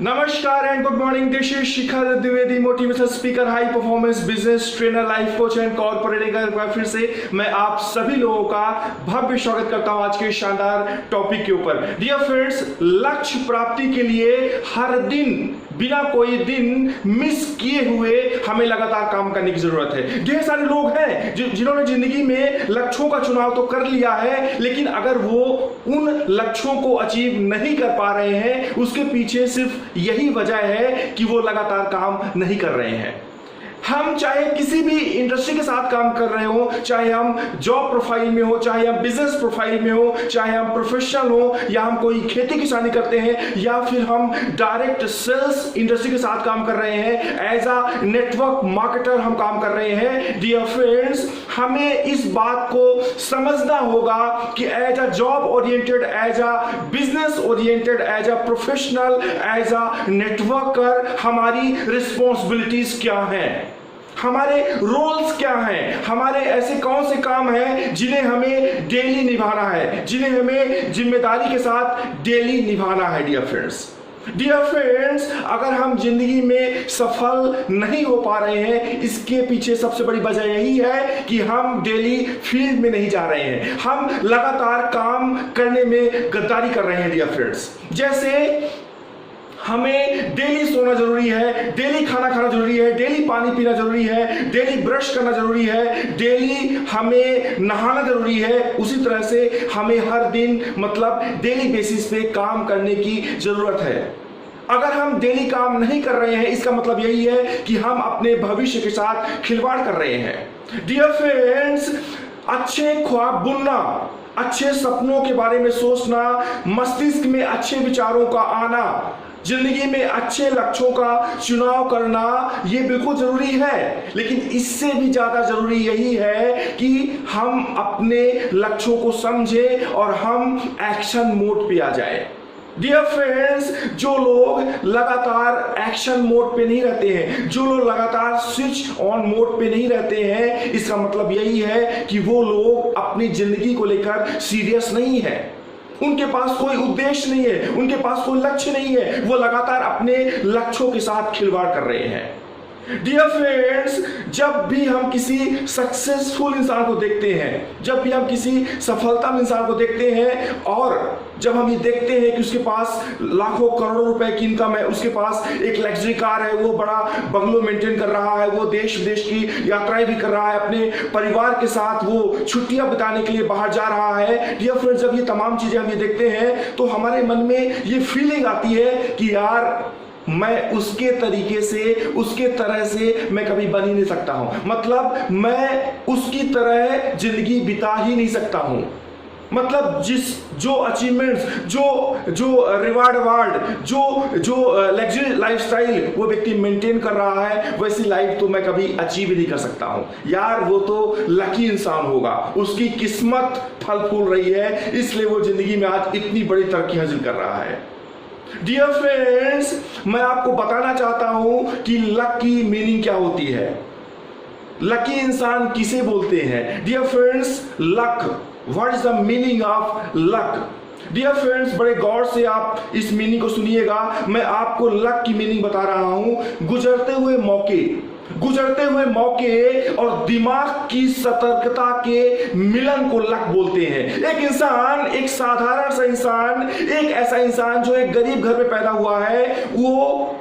नमस्कार and good morning. This is Shikhar Dwivedi, motivational speaker, high performance business trainer, life coach and corporate. फिर से मैं आप सभी लोगों का भव्य स्वागत करता हूं आज के शानदार टॉपिक के ऊपर। डियर फ्रेंड्स, लक्ष्य प्राप्ति के लिए हर दिन बिना कोई दिन मिस किए हुए हमें लगातार काम करने की जरूरत है। ढेर सारे लोग हैं जिन्होंने जिंदगी में लक्ष्यों का चुनाव तो कर लिया है, लेकिन अगर वो उन लक्ष्यों को अचीव नहीं कर पा रहे हैं, उसके पीछे सिर्फ यही वजह है कि वो लगातार काम नहीं कर रहे हैं। हम चाहे किसी भी इंडस्ट्री के साथ काम कर रहे हो, चाहे हम जॉब प्रोफाइल में हो, चाहे हम बिजनेस प्रोफाइल में हो, चाहे हम प्रोफेशनल हो, या हम कोई खेती किसानी करते हैं, या फिर हम डायरेक्ट सेल्स इंडस्ट्री के साथ काम कर रहे हैं, एज अ नेटवर्क मार्केटर हम काम कर रहे हैं। डियर फ्रेंड्स, हमें इस बात को समझना होगा कि as a job oriented, as a business oriented, as a professional, as a networker हमारी रिस्पॉन्सिबिलिटीज क्या हैं, हमारे रोल्स क्या हैं, हमारे ऐसे कौन से काम हैं जिन्हें हमें डेली निभाना है, जिन्हें हमें जिम्मेदारी के साथ डेली निभाना है। डियर फ्रेंड्स, अगर हम जिंदगी में सफल नहीं हो पा रहे हैं, इसके पीछे सबसे बड़ी वजह यही है कि हम डेली फील्ड में नहीं जा रहे हैं, हम लगातार काम करने में गद्दारी कर रहे हैं। डियर फ्रेंड्स, जैसे हमें डेली सोना जरूरी है, डेली खाना खाना जरूरी है, डेली पानी पीना जरूरी है, डेली ब्रश करना जरूरी है, डेली हमें नहाना जरूरी है, उसी तरह से हमें हर दिन मतलब डेली बेसिस पे काम करने की जरूरत है। अगर हम डेली काम नहीं कर रहे हैं, इसका मतलब यही है कि हम अपने भविष्य के साथ खिलवाड़ कर रहे हैं। डियर फ्रेंड्स, अच्छे ख्वाब बुनना, अच्छे सपनों के बारे में सोचना, मस्तिष्क में अच्छे विचारों का आना, जिंदगी में अच्छे लक्ष्यों का चुनाव करना, ये बिल्कुल जरूरी है, लेकिन इससे भी ज्यादा जरूरी यही है कि हम अपने लक्ष्यों को समझें और हम एक्शन मोड पे आ जाए। डियर फ्रेंड्स, जो लोग लगातार एक्शन मोड पे नहीं रहते हैं, जो लोग लगातार स्विच ऑन मोड पे नहीं रहते हैं, इसका मतलब यही है कि वो लोग अपनी जिंदगी को लेकर सीरियस नहीं है, उनके पास कोई उद्देश्य नहीं है, उनके पास कोई लक्ष्य नहीं है, वो लगातार अपने लक्ष्यों के साथ खिलवाड़ कर रहे हैं। डियर फ्रेंड्स, जब भी हम किसी सक्सेसफुल इंसान को देखते हैं, जब भी हम किसी सफलता इंसान को देखते हैं, और जब हम ये देखते हैं कि उसके पास लाखों करोड़ों रुपए की इनकम है, उसके पास एक लग्जरी कार है, वो बड़ा बंगलो मेंटेन कर रहा है, वो देश विदेश की यात्राएं भी कर रहा है, अपने परिवार के साथ वो छुट्टियां बिताने के लिए बाहर जा रहा है। डियर फ्रेंड्स, जब ये तमाम चीजें हम ये देखते हैं तो हमारे मन में ये फीलिंग आती है कि यार, मैं उसके तरीके से, उसके तरह से मैं कभी बन ही नहीं सकता हूं, मतलब मैं उसकी तरह जिंदगी बिता ही नहीं सकता हूं। मतलब जो अचीवमेंट्स, जो रिवार्ड जो लग्जरी लाइफस्टाइल वो व्यक्ति मेंटेन कर रहा है, वैसी लाइफ तो मैं कभी अचीव ही नहीं कर सकता हूं। यार, वो तो लकी इंसान होगा, उसकी किस्मत फल फूल रही है, इसलिए वो जिंदगी में आज इतनी बड़ी तरक्की हासिल कर रहा है। डियर फ्रेंड्स, मैं आपको बताना चाहता हूं कि लक की मीनिंग क्या होती है, लकी इंसान किसे बोलते हैं। Dear friends, luck, what is the meaning of luck? Dear friends, बड़े गौर से आप इस मीनिंग को सुनिएगा। मैं आपको लक की मीनिंग बता रहा हूं। गुजरते हुए मौके और दिमाग की सतर्कता के मिलन को लक बोलते हैं। एक इंसान, एक साधारण सा इंसान, एक ऐसा इंसान जो एक गरीब घर में पैदा हुआ है, वो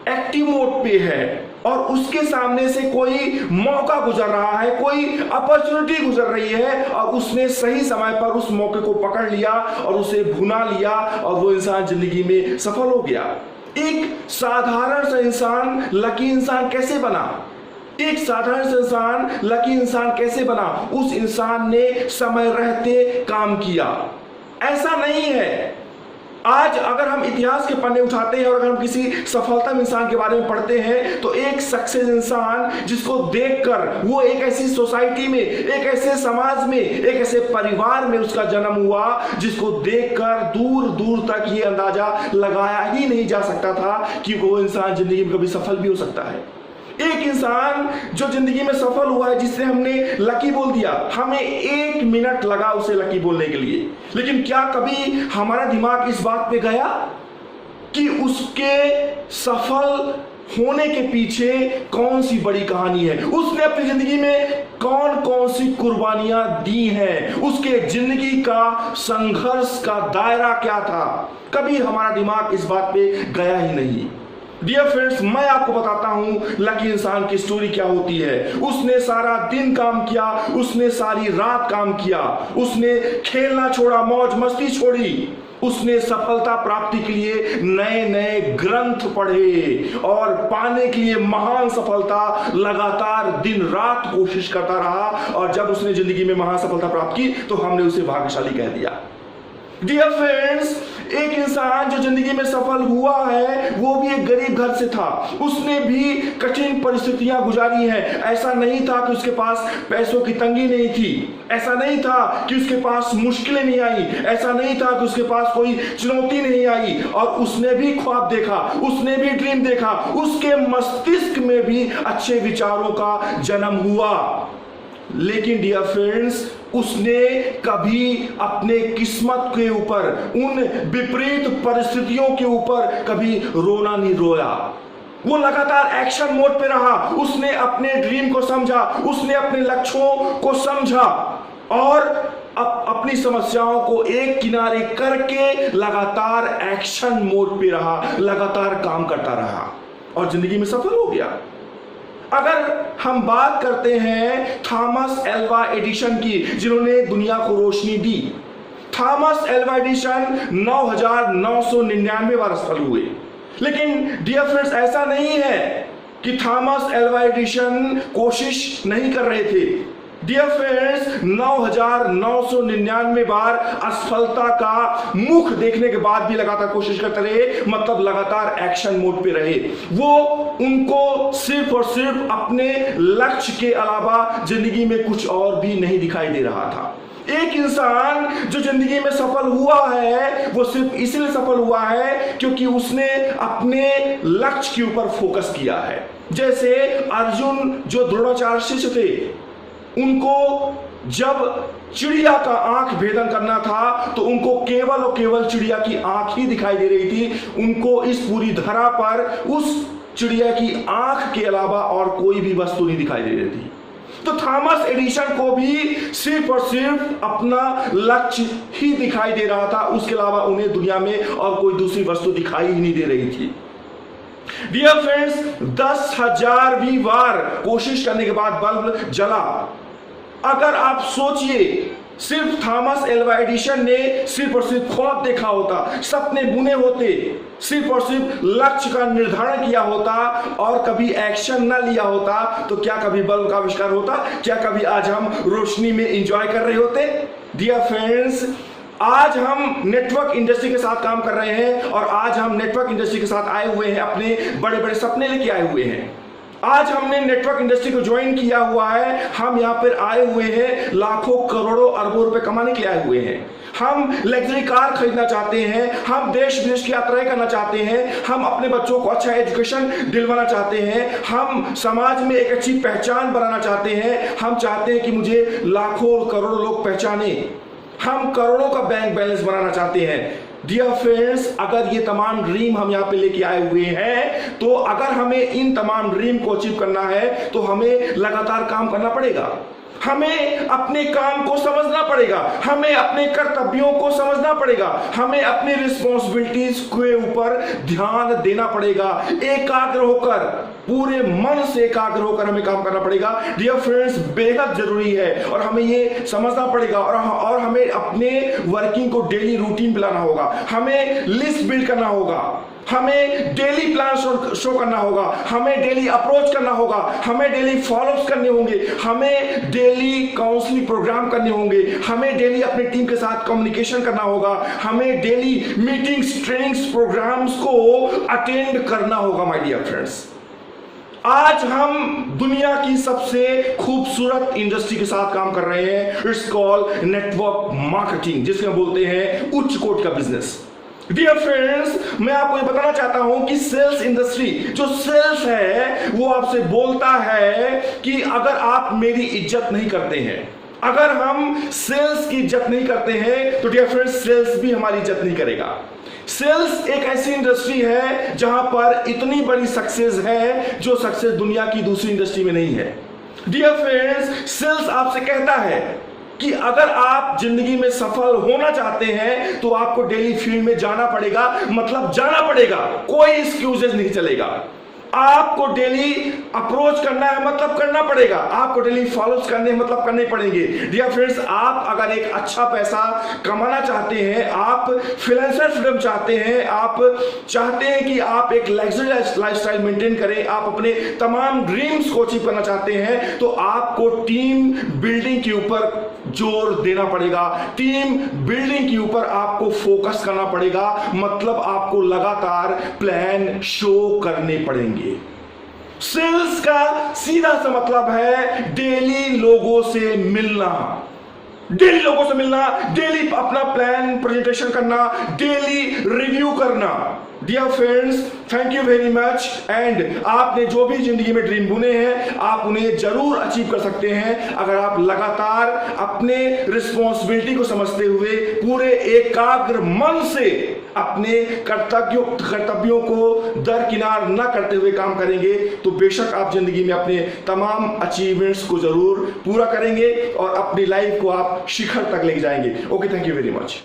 एक्टिव मोड पे है और उसके सामने से कोई मौका गुजर रहा है, कोई अपॉर्चुनिटी गुजर रही है, और उसने सही समय पर उस मौके को पकड़ लिया और उसे भुना लिया, और वो इंसान जिंदगी में सफल हो गया। एक साधारण सा इंसान लकी इंसान कैसे बना? एक साधारण सा इंसान लकी इंसान कैसे बना? उस इंसान ने समय रहते काम किया। ऐसा नहीं है, आज अगर हम इतिहास के पन्ने उठाते हैं और अगर हम किसी सफलता इंसान के बारे में पढ़ते हैं, तो एक सक्सेस इंसान जिसको देखकर वो एक ऐसी सोसाइटी में, एक ऐसे समाज में, एक ऐसे परिवार में उसका जन्म हुआ, जिसको देखकर दूर दूर तक ये अंदाजा लगाया ही नहीं जा सकता था कि वो इंसान जिंदगी में कभी सफल भी हो सकता है। एक इंसान जो जिंदगी में सफल हुआ है, जिससे हमने लकी बोल दिया, हमें 1 मिनट लगा उसे लकी बोलने के लिए, लेकिन क्या कभी हमारा दिमाग इस बात पे गया कि उसके सफल होने के पीछे कौन सी बड़ी कहानी है, उसने अपनी जिंदगी में कौन कौन सी कुर्बानियां दी हैं, उसके जिंदगी का संघर्ष का दायरा क्या था। कभी हमारा दिमाग इस बात पे गया ही नहीं। डियर फ्रेंड्स, मैं आपको बताता हूं लकी इंसान की स्टोरी क्या होती है। उसने सारा दिन काम किया, उसने सारी रात काम किया, उसने खेलना छोड़ा, मौज मस्ती छोड़ी, उसने सफलता प्राप्ति के लिए नए नए ग्रंथ पढ़े और पाने के लिए महान सफलता लगातार दिन रात कोशिश करता रहा। और जब उसने जिंदगी में महान सफलता प्राप्त की तो हमने उसे भाग्यशाली कह दिया। डियर फ्रेंड्स, एक इंसान जो जिंदगी में सफल हुआ है वो भी एक गरीब घर से था। उसने भी कठिन परिस्थितियां गुजारी हैं। ऐसा नहीं था कि उसके पास पैसों की तंगी नहीं थी, ऐसा नहीं था कि उसके पास मुश्किलें नहीं आई, ऐसा नहीं था कि उसके पास कोई चुनौती नहीं आई। और उसने भी ख्वाब देखा, उसने भी ड्रीम देखा, उसके मस्तिष्क में भी अच्छे विचारों का जन्म हुआ। लेकिन डियर फ्रेंड्स, उसने कभी अपने किस्मत के ऊपर, उन विपरीत परिस्थितियों के ऊपर कभी रोना नहीं रोया। वो लगातार एक्शन मोड पे रहा। उसने अपने ड्रीम को समझा, उसने अपने लक्ष्यों को समझा और अपनी समस्याओं को एक किनारे करके लगातार एक्शन मोड पे रहा, लगातार काम करता रहा और जिंदगी में सफल हो गया। अगर हम बात करते हैं थॉमस एल्वा एडिसन की, जिन्होंने दुनिया को रोशनी दी। थॉमस एल्वा एडिसन 9,999 बार सफल हुए। लेकिन डियर फ्रेंड्स, ऐसा नहीं है कि थॉमस एल्वा एडिसन कोशिश नहीं कर रहे थे। डियर फ्रेंड्स, 9,999 बार असफलता का मुख देखने के बाद भी लगातार कोशिश करते रहे, मतलब लगातार एक्शन मोड पे रहे। वो उनको सिर्फ और सिर्फ अपने लक्ष्य के अलावा जिंदगी में कुछ और भी नहीं दिखाई दे रहा था। एक इंसान जो जिंदगी में सफल हुआ है वो सिर्फ इसलिए सफल हुआ है क्योंकि उसने अपने लक्ष्य के ऊपर फोकस किया है। जैसे अर्जुन जो द्रोणाचार्य शिष्य थे, उनको जब चिड़िया का आंख भेदन करना था तो उनको केवल और केवल चिड़िया की आंख ही दिखाई दे रही थी। उनको इस पूरी धरा पर उस चिड़िया की आंख के अलावा और कोई भी वस्तु नहीं दिखाई दे रही थी। तो थॉमस एडिसन को भी सिर्फ और सिर्फ अपना लक्ष्य ही दिखाई दे रहा था, उसके अलावा उन्हें दुनिया में और कोई दूसरी वस्तु दिखाई ही नहीं दे रही थी। डियर फ्रेंड्स, 10,000वीं बार कोशिश करने के बाद बल्ब जला। अगर आप सोचिए, सिर्फ थॉमस एल्वा एडिसन ने सिर्फ और सिर्फ ख्वाब देखा होता, सपने बुने होते, सिर्फ और सिर्फ लक्ष्य का निर्धारण किया होता और कभी एक्शन न लिया होता, तो क्या कभी बल्ब का आविष्कार होता? क्या कभी आज हम रोशनी में एंजॉय कर रहे होते? डियर फ्रेंड्स, आज हम नेटवर्क इंडस्ट्री के साथ काम कर रहे हैं और आज हम नेटवर्क इंडस्ट्री के साथ आए हुए हैं, अपने बड़े बड़े सपने लेके आए हुए हैं। आज हमने नेटवर्क इंडस्ट्री को ज्वाइन किया हुआ है। हम यहाँ पर आए हुए हैं लाखों करोड़ों अरबों रुपए कमाने के लिए आए हुए हैं। हम लग्जरी कार खरीदना चाहते हैं, हम देश विदेश की यात्राएं करना चाहते हैं, हम अपने बच्चों को अच्छा एजुकेशन दिलवाना चाहते हैं, हम समाज में एक अच्छी पहचान बनाना चाहते हैं, हम चाहते हैं कि मुझे लाखों करोड़ों लोग पहचाने, हम करोड़ों का बैंक बैलेंस बनाना चाहते हैं। डियर फ्रेंड्स, अगर ये तमाम ड्रीम हम यहाँ पे लेके आए हुए हैं, तो अगर हमें इन तमाम ड्रीम को अचीव करना है तो हमें लगातार काम करना पड़ेगा। हमें अपने काम को समझना पड़ेगा, हमें अपने कर्तव्यों को समझना पड़ेगा, हमें अपनी रिस्पॉन्सिबिलिटीज के ऊपर ध्यान देना पड़ेगा। एकाग्र होकर, पूरे मन से एकाग्र होकर हमें काम करना पड़ेगा। डियर फ्रेंड्स, बेहद जरूरी है और हमें ये समझना पड़ेगा और हमें अपने वर्किंग को डेली रूटीन बनाना होगा, हमें लिस्ट बिल्ड करना होगा, हमें डेली प्लान शो करना होगा, हमें डेली अप्रोच करना होगा, हमें डेली फॉलोअप्स करने होंगे, हमें डेली काउंसलिंग प्रोग्राम करने होंगे, हमें डेली अपनी टीम के साथ कम्युनिकेशन करना होगा, हमें डेली मीटिंग्स, ट्रेनिंग्स, प्रोग्राम्स को अटेंड करना होगा। माय डियर फ्रेंड्स, आज हम दुनिया की सबसे खूबसूरत इंडस्ट्री के साथ काम कर रहे हैं। इट्स कॉल्ड नेटवर्क मार्केटिंग, जिसमें बोलते हैं उच्च कोटि का बिजनेस। डियर फ्रेंड्स, मैं आपको ये बताना चाहता हूं कि सेल्स इंडस्ट्री, जो सेल्स है, वो आपसे बोलता है कि अगर आप मेरी इज्जत नहीं करते हैं, अगर हम सेल्स की इज्जत नहीं करते हैं, तो डियर फ्रेंड्स, सेल्स भी हमारी इज्जत नहीं करेगा। सेल्स एक ऐसी इंडस्ट्री है जहां पर इतनी बड़ी सक्सेस है जो सक्सेस दुनिया की दूसरी इंडस्ट्री में नहीं है। डियर फ्रेंड्स, सेल्स आपसे कहता है कि अगर आप जिंदगी में सफल होना चाहते हैं तो आपको डेली फील्ड में जाना पड़ेगा, मतलब जाना पड़ेगा, कोई एक्सक्यूजेस नहीं चलेगा। आपको डेली अप्रोच करना है, मतलब करना पड़ेगा। आपको डेली फॉलोअप्स करने हैं, मतलब करने पड़ेंगे। डियर फ्रेंड्स, आप अगर एक अच्छा पैसा कमाना चाहते हैं, आप फाइनेंशियल फ्रीडम चाहते हैं, आप चाहते हैं कि आप एक लग्जरियस लाइफस्टाइल मेंटेन करें, आप अपने तमाम ड्रीम्स को अचीव करना चाहते हैं, तो आपको टीम बिल्डिंग के ऊपर जोर देना पड़ेगा। टीम बिल्डिंग के ऊपर आपको फोकस करना पड़ेगा, मतलब आपको लगातार प्लान शो करने पड़ेंगे। सेल्स का सीधा सा मतलब है डेली लोगों से मिलना, डेली लोगों से मिलना, डेली अपना प्लान प्रेजेंटेशन करना, डेली रिव्यू करना। Dear friends, thank you very much. And आपने जो भी जिंदगी में ड्रीम बुने हैं, आप उन्हें जरूर अचीव कर सकते हैं अगर आप लगातार अपने रिस्पॉन्सिबिलिटी को समझते हुए पूरे एकाग्र मन से अपने कर्तव्यों को दरकिनार न करते हुए काम करेंगे, तो बेशक आप जिंदगी में अपने तमाम अचीवमेंट्स को जरूर पूरा करेंगे और अपनी लाइफ को आप शिखर तक ले जाएंगे। Okay, thank you very much.